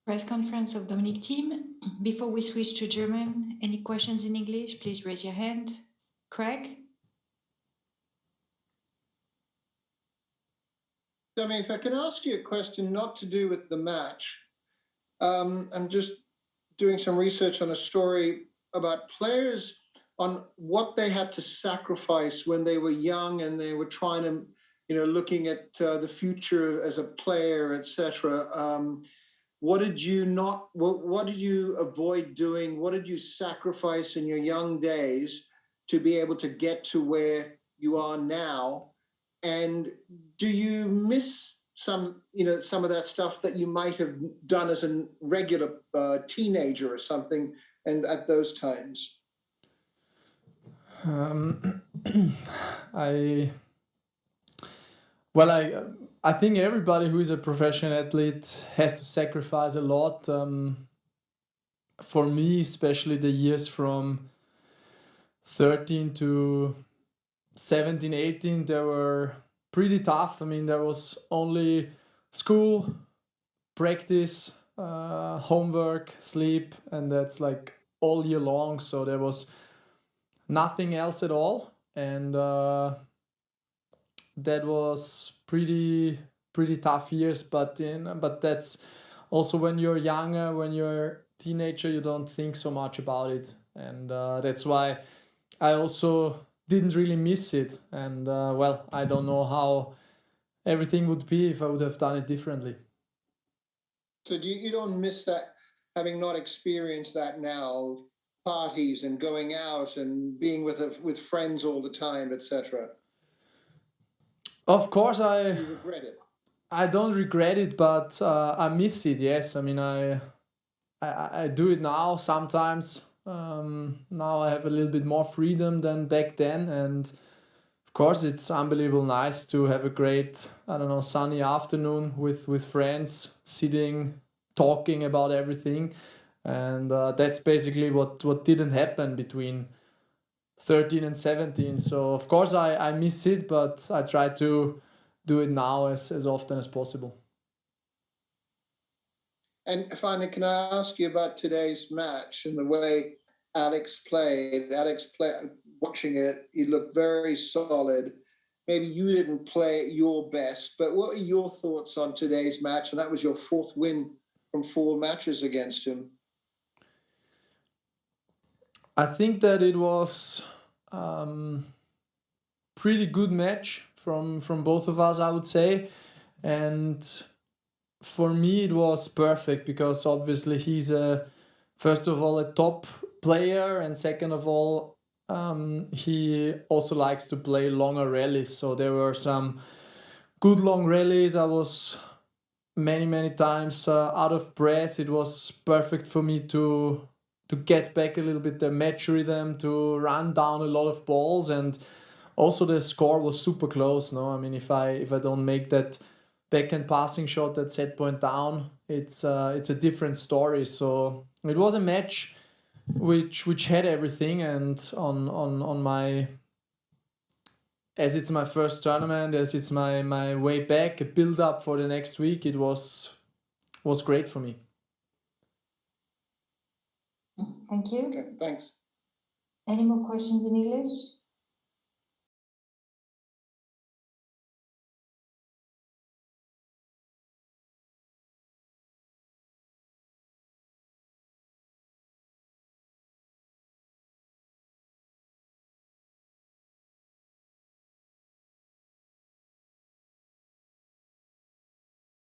Press conference of Dominic Thiem. Before we switch to German, any questions in English, please raise your hand. Craig? Dominic, if I can ask you a question not to do with the match. I'm just doing some research on a story about players on what they had to sacrifice when they were young and they were trying to, looking at the future as a player, etc. What did you not? What did you avoid doing? What did you sacrifice in your young days to be able to get to where you are now? And do you miss some of that stuff that you might have done as a regular teenager or something, and at those times? I think everybody who is a professional athlete has to sacrifice a lot. For me, especially the years from 13 to 17, 18, they were pretty tough. I mean, there was only school, practice, homework, sleep, and that's like all year long. So there was nothing else at all. And that was pretty tough years, but that's also when you're younger, when you're a teenager, you don't think so much about it, and that's why I also didn't really miss it. And I don't know how everything would be if I would have done it differently. So you don't miss that, having not experienced that now, parties and going out and being with friends all the time, etc.? Of course, You regret it. I don't regret it, but I miss it. Yes, I mean I do it now sometimes. Now I have a little bit more freedom than back then, and of course it's unbelievable nice to have a great, sunny afternoon with friends, sitting, talking about everything, and that's basically what didn't happen between 13 and 17. So of course I miss it, but I try to do it now as often as possible. And finally, can I ask you about today's match and the way Alex played? Watching it, he looked very solid. Maybe you didn't play your best, but what are your thoughts on today's match? And that was your fourth win from 4 matches against him. I think that it was pretty good match from both of us, I would say. And for me, it was perfect because obviously he's first of all a top player, and second of all, he also likes to play longer rallies. So there were some good long rallies. I was many times out of breath. It was perfect for me to get back a little bit the match rhythm, to run down a lot of balls, and also the score was super close. No, I mean if I don't make that backhand passing shot at set point down, it's a different story. So it was a match which had everything, and on my, as it's my first tournament, as it's my way back, a build up for the next week, it was great for me. Thank you. Okay, thanks. Any more questions in English?